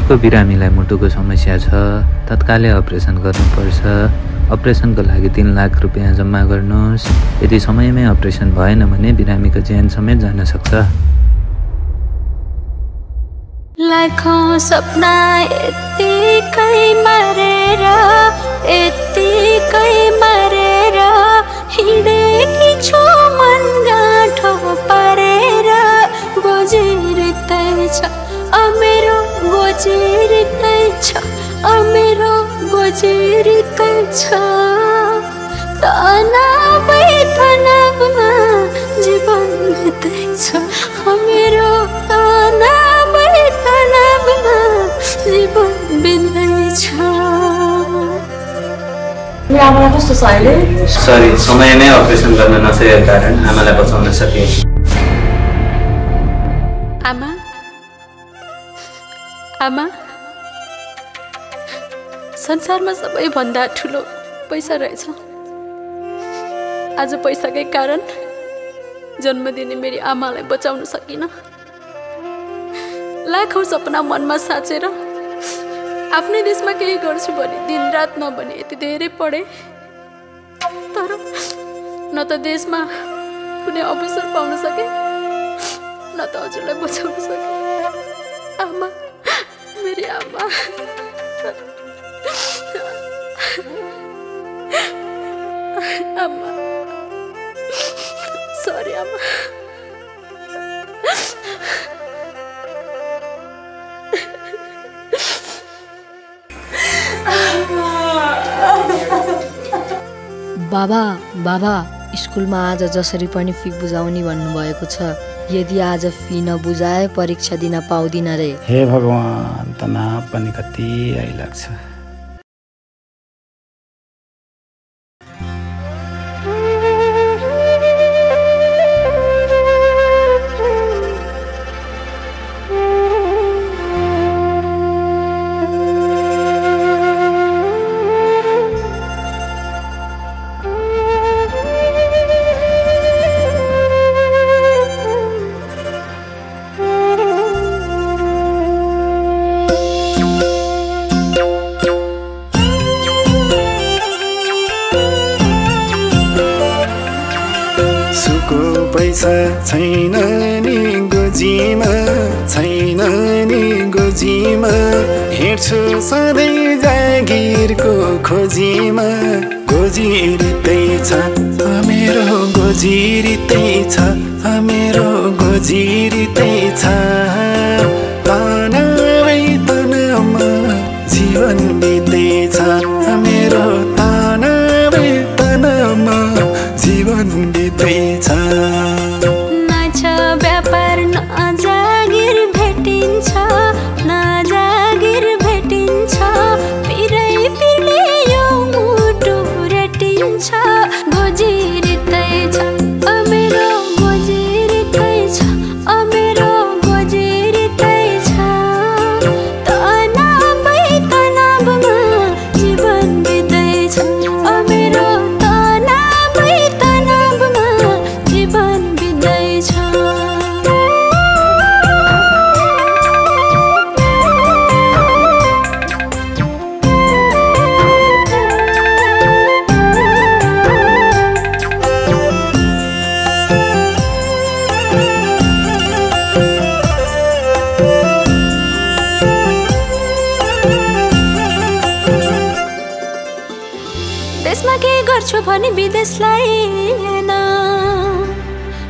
कसैको बिरामीलाई मुटुको समस्या छ, तत्कालै अपरेसन गर्नुपर्छ। अपरेसनको लागि 3 लाख रुपियाँ जम्मा गर्नुहोस्। यदि समयमै अपरेसन भएन भने बिरामीको ज्यान समेत जान सक्छ। लाखौं सपना यत्तिकै मरेर हिँडेकी छु मन गाँठो परेर। गोजिरतै छ अमेरो गोजिरतै छ अमेरो गोजिरतै छ। तनावै तनावमा जीवन बित्दैछ अमेरो। तनावै तनावमा जीवन बित्दैछ। मेरो आमालाई कस्तो छ अहिले? सरी, समयमै अपरेसन गर्न नसकेको कारण आमालाई बचाउन सके। आमा आमा, संसारमा सबैभन्दा ठुलो पैसा रहेछ। आज पैसाकै कारण जन्म दिने मेरी आमालाई बचाउन सकिन। लाखौं सपना मनमा साँचेर आफ्नै देशमा केही गर्छु भने दिनरात नभने यति धेरै पढे, तर न त देशमा कुनै अवसर पाउन सके न त हजुरलाई बचाउन सके। आमा, मेरी आमा। आमा, सरी आमा। बाबा बाबा, स्कुलमा आज जसरी पनि फी बुझाउने भन्नुभएको छ। यदि आज फी नबुझाए परीक्षा दिन पाउँदिन रे। हे भगवान, तनाव पनि कति आइलाग्छ। पैसा छैन नि गोजीमा, छैन नि गोजीमा। हिँड्छु सधैँ जागिरको खोजीमा। गोजिरतै छ मेरो गोजिरतै छ मेरो गोजिरतै छ। तनावै तनावमा जीवन बित्दैछ मेरो। तनावै तनावमा जीवन बित्दैछ। न छ व्यापार न जागिर भेटिन्छ, न जागिर भेटिन्छ। पिरै पिरले यो मुटु रेटिन्छ। गोजिरतै छ अमेरो गोजिरतै छ अमेरो गोजिरतै छ। तनावै तनावमा जीवन बित्दैछ अमेरो। तनावै तनावमा जीवन बित्दैछ। देशमा केही गर्छु भने विदेशलाई हेर्न,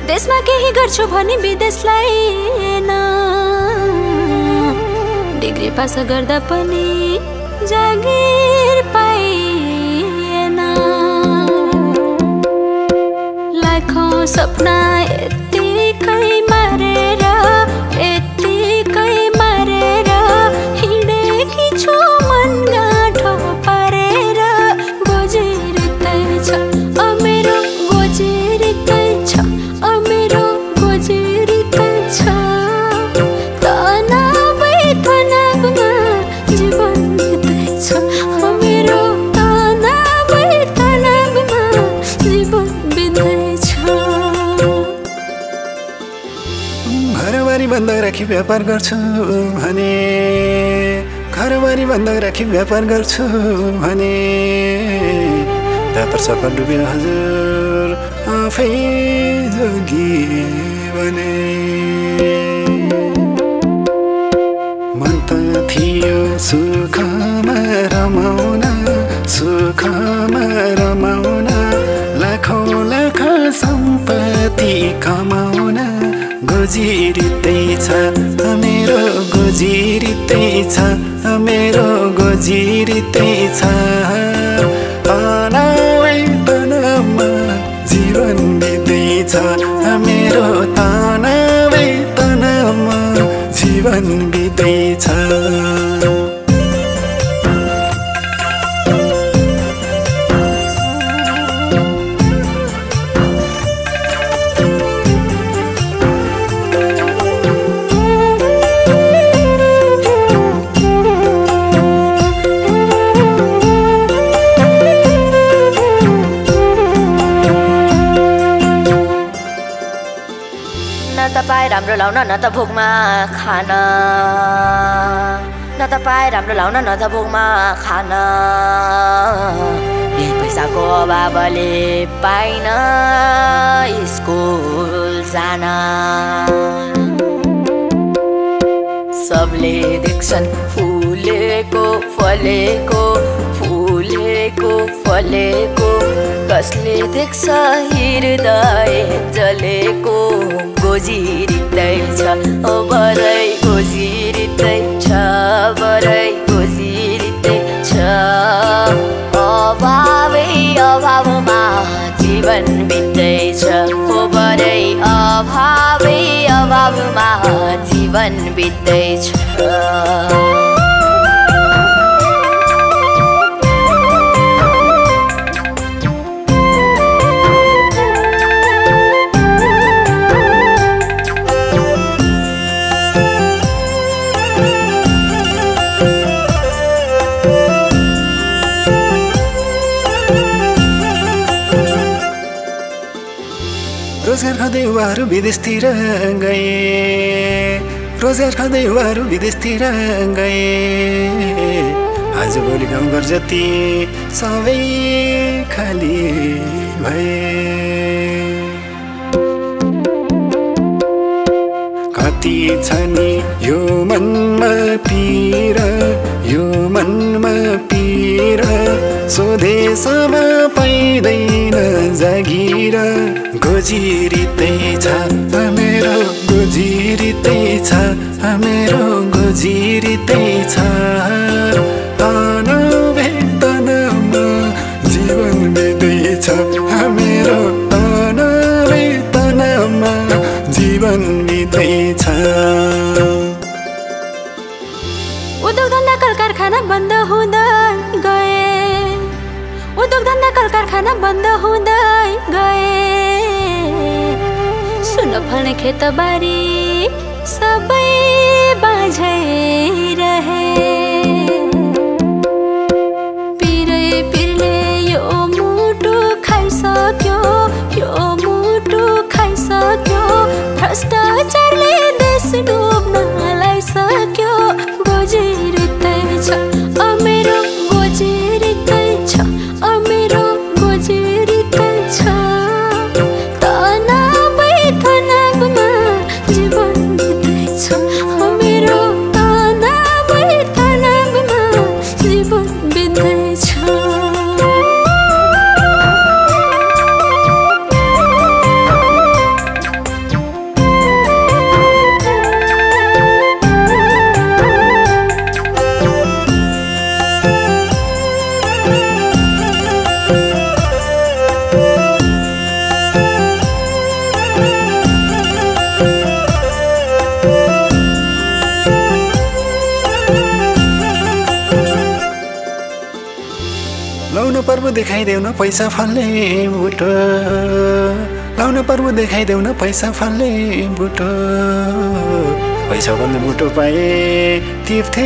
देशमा केही गर्छु भने विदेशलाई हेर्न। डिग्री पास गर्दा पनि जागिर पाइएन। लाखौं सपना यत्तिकै मरेर हिँडेकी छु मन गाँठो परेर। गोजिरतै छ अमेरो गोजिरतै छ अमेरो गोजिरतै छ। तनावै तनावमा जीवन बित्दैछ अमेरो। तनावै तनावमा जीवन बित्दैछ। घरबारी बन्द राखी व्यापार गर्छु भने कारोबारी बन्धक राखी व्यापार गर्छु भने व्यापार सफल डुब्यो हजुर आफै जोगी भने मन त थियो सुखमा रमाउन लाखौं लाख सम्पत्ति कमाउन गोजिरितै छ मेरो गोजिरितै छ मेरो गोजिरितै छ तनावै तनावमा जीवन बित्दैछ मेरो तनावै तनावमा जीवन बित्दैछ तपाईँ राम्रो लाउन न त भोकमा खान न तपाईँ राम्रो लाउन न त भोकमा खान यही पैसाको अभावले पाइन स्कुल जान सबले देख्छन् फुलेको फलेको फुलेको फलेको कसले देख्छ हृदय जलेको गोजिरितै छ बरै गोजिरितै छ बरै गोजिरितै छ अभावै अभावमा जीवन बित्दैछ बरै अभावै अभावमा जीवन बित्दैछ रोजगार खाँदै उहाँहरू विदेशतिर गए रोजगार खाँदै उहाँहरू विदेशतिर गए आजभोलि गाउँघर जति सबै खाली भए कति छ नि यो मनमा पीर स्वदेशमा पाइँदैन जागिर गोजिरितै छ मेरो गोजिरितै छ मेरो गोजिरितै छ तनावै तनावमा जीवन बित्दैछ मेरो तनावै तनावमा जीवन बित्दैछ उद्योग धन्दा कल कारखाना बन्द हुँदै गए उद्योग धन्दा कल कारखाना बन्द हुँदै गए सुन फल्ने खेतबारी सबै बाझै रहे पिरले यो मुटु खाइसक्यो भ्रष्टाचारले देश डुब्न लागिसक्यो गोजिरितै छ मेरो गोजिरितै छ मेरो गोजिरितै छ तनावै तनावमा जीवन बित्दैछ मेरो तनावै तनावमा जीवन बित्दैछ लाउन पर्व देखाइदेऊ न पैसा फाल्ने बुटो लाउन पर्व देखाइदेऊ न पैसा फाल्ने बुटो पैसा फाल्ने बुटो पाए टिप्थे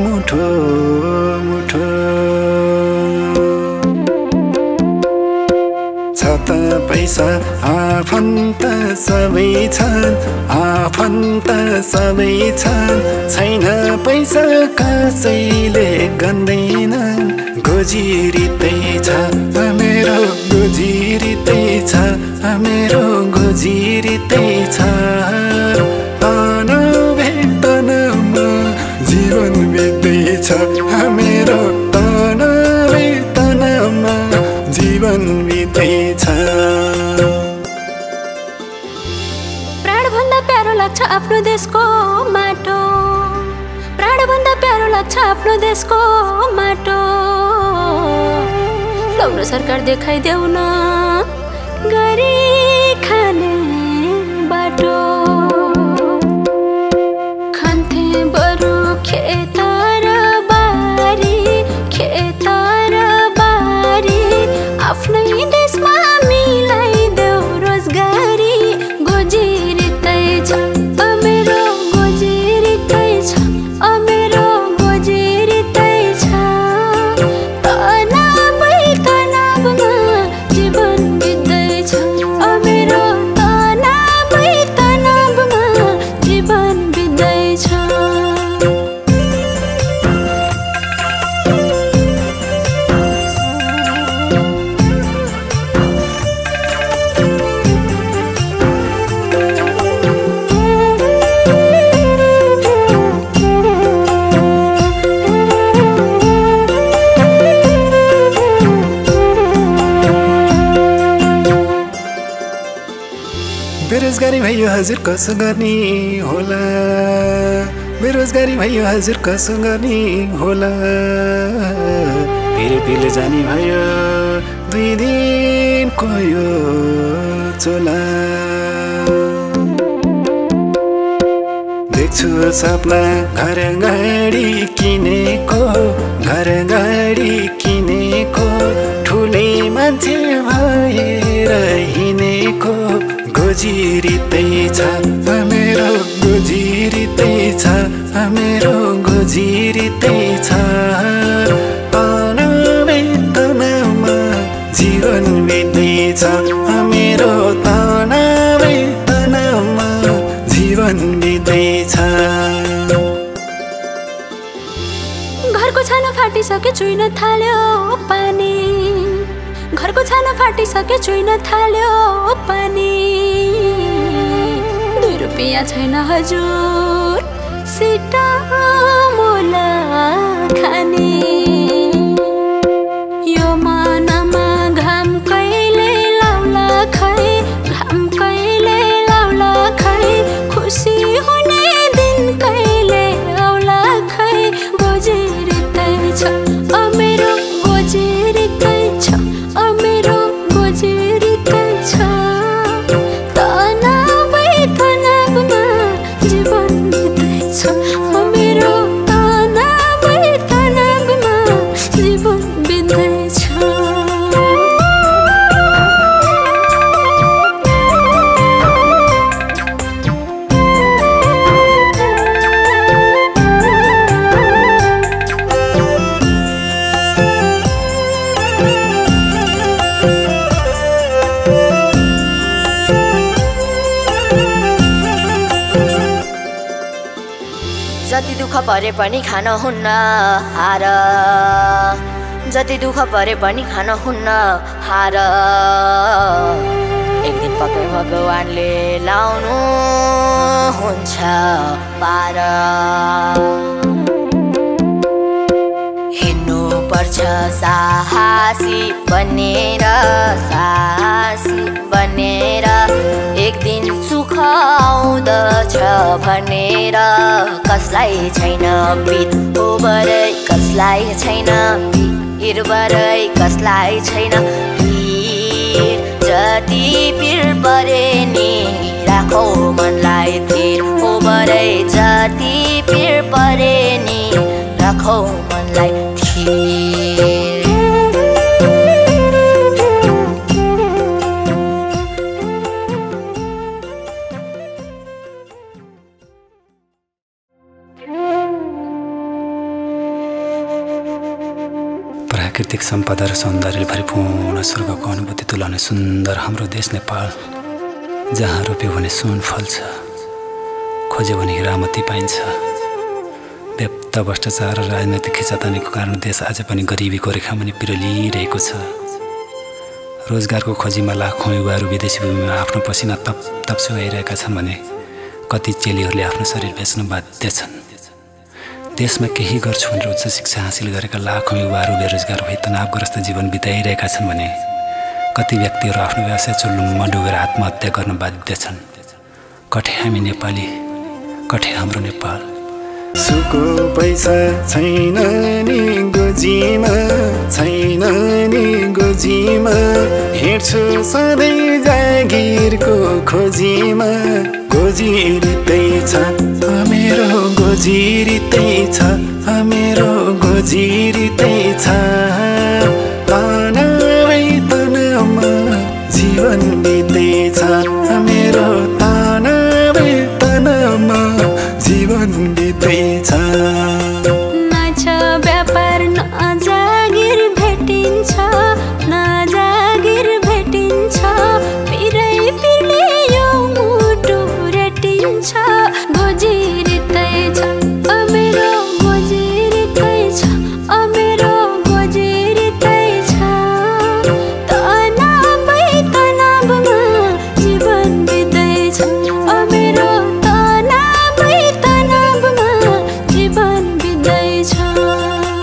मुठो मुठो छ त पैसा आफन्त सबै छन् आफन्त सबै छन् छैन पैसा कसैले गन्दैनन् गोजिरितै छ मेरो गोजिरितै छ मेरो गोजिरितै छ तनावै तनावमा जीवन बित्दैछ मेरो तनावै तनावमा जीवन बित्दैछ प्राणभन्दा प्यारो लाग्छ आफ्नो देशको माटो प्राणभन्दा प्यारो लाग्छ आफ्नो देशको माटो लौन सरकार देखाइदेऊ न गरी खाने बाटो खान्थे बरु खेत र बारी खेत र बारी आफ्नै देशमा मिलाइदेऊ रोजगारी गोजिरितै छ मेरो गोजिरितै छ मेरो गोजिरितै छ तनावै तनावमा जीवन बित्दैछ मेरो तनावै तनावमा जीवन बित्दैछ बेरोजगारी भयो हजुर कसो गर्ने होला बेरोजगारी भयो हजुर कसो गर्ने होला पिरे पिले जाने भयो 2 दिनको यो चोला देख्छु सपना घर गाडी किनेको घर गाडी किनेको ठुलै मान्छे भएर हिँडेको गोजिरितै छ मेरो गोजिरितै छ मेरो गोजिरितै छ तनावै तनावमा जीवन बित्दैछ मेरो तनावै तनावमा जीवन बित्दैछ घरको छानो फाटिसके चुइन थाल्यो पानी घरको छानो फाटिसके चुइन थाल्यो पानी 2 रुपियाँ छैन हजुर सिटा मोला खाने यो मनमा घाम कहिले लाउला खै घाम कहिले लाउला खै खुसी हुने दिन कहिले आउला खै गोजिरितै छ मेरो गोजिरितै छ मेरो गोजिरितै छ तनावै तनावमा जीवन बित्दैछ मेरो तनावै तनावमा जीवन बित्दैछ जति दुःख परे पनि खान हुन्न हार जति दुःख परे पनि खान हुन्न हार एक दिन पक्कै भगवानले लाउनु हुन्छ पार हिँड्नु पर्छ साहसी बनेर एक दिन सुख आउँदछ भनेर कसलाई छैन पिर ओबरै कसलाई छैन पिर बरै कसलाई छैन पिर जति पिर परे नि राखौ मनलाई थिर ओबरै जति पिर परे नि राखौ मनलाई थिर प्राकृतिक सम्पदा र सौन्दर्यले भरिपूर्ण स्वर्गको अनुभूति तुलाउने सुन्दर हाम्रो देश नेपाल, जहाँ रोप्यो भने सुन फल्छ, खोज्यो भने हिरामती पाइन्छ। व्याप्त भ्रष्टाचार र राजनैतिक खिचातानीको कारण देश आज पनि गरिबीको रेखामुनि पिरोलिरहेको छ। रोजगारको खोजीमा लाखौँ युवाहरू विदेशी भूमिमा आफ्नो पसिना तप चुहाइरहेका छन् भने कति चेलीहरूले आफ्नो शरीर बेच्न बाध्य छन्। देशमा केही गर्छु भनेर उच्च शिक्षा हासिल गरेका लाखौँ युवाहरू बेरोजगार भई तनावग्रस्त जीवन बिताइरहेका छन् भने कति व्यक्तिहरू आफ्नो व्यवसाय चुल्लुममा डुबेर आत्महत्या गर्न बाध्य छन्। कठे हामी नेपाली, कठे हाम्रो नेपाल। सुको पैसा छैन नि गोजीमा, छैन नि गोजीमा, हिँड्छु सधैँ जागिरको खोजीमा। गोजिरितै छ मेरो गोजिरितै छ, मेरो गोजिरितै